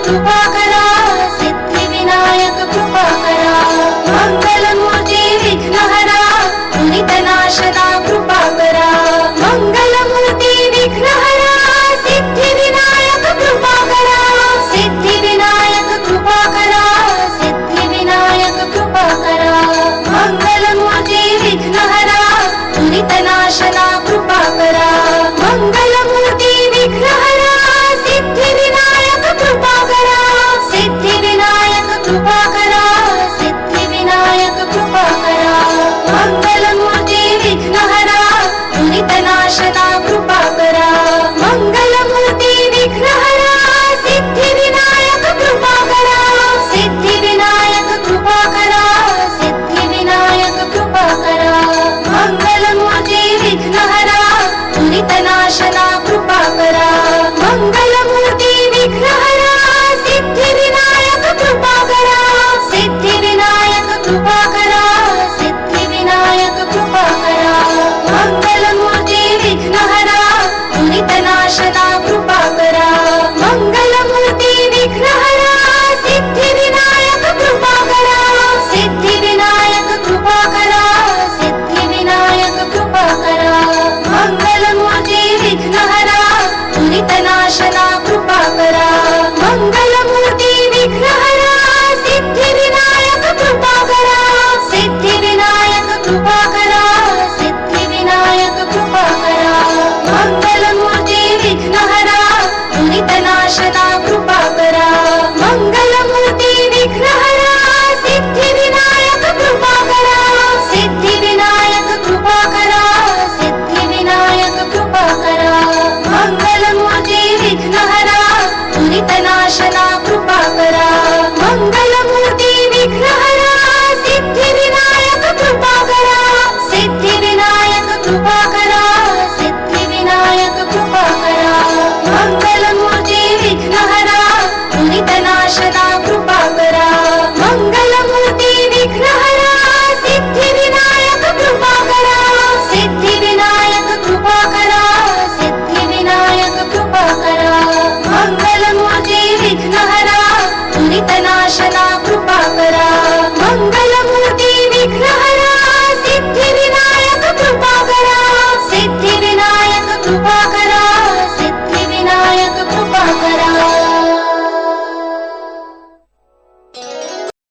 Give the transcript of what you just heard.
कृपाकरा Siddhi Vinayak कृपाकरा मंगलमूर्ति विघ्नहरा दुरितनाशना कृपाकरा मंगलमूर्ति विघ्नहरा Siddhi Vinayak कृपाकरा Siddhi Vinayak कृपाकरा Siddhi Vinayak कृपाकरा मंगलमूर्ति विघ्नहरा दुरितनाशना कृपाकरा मंगलमूर्ति विघ्नहरा Siddhi Vinayak कृपाकरा Siddhi Vinayak कृपाकरा Siddhi Vinayak कृपाकरा मंगलमूर्ति विघ्नहरा दुरितनाशना कृपाकरा मंगलमूर्ति विघ्नहरा Siddhi Vinayak कृपाकरा Siddhi Vinayak कृपाकरा Siddhi Vinayak कृपाकरा मंगलमूर्ति विघ्नहरा दुरितनाशना कृपाकरा मंगलमूर्ति विघ्नहरा Siddhi Vinayak कृपाकरा Siddhi Vinayak कृपाकरा Siddhi Vinayak कृपाकरा मंगलमूर्ति विघ्नहरा दुरितनाशना कृपाकरा मंगलमूर्ति विघ्नहरा Siddhi Vinayak कृपाकरा Siddhi Vinayak कृपाकरा Siddhi Vinayak कृपाकरा मंगलमूर्ति विघ्नहरा दुरितनाशना कृपाकरा मंगलमूर्ति विघ्नहरा Siddhi Vinayak कृपाकरा Siddhi Vinayak कृपाकरा Siddhi Vinayak कृपाकरा मंगलमूर्ति विघ्नहरा दुरितनाशना कृपाकरा मंगलमूर्ति विघ्नहरा Siddhi Vinayak कृपाकरा Siddhi Vinayak कृपाकरा Siddhi Vinayak कृपाकरा मंगलमूर्ति विघ्नहरा दुरितनाशना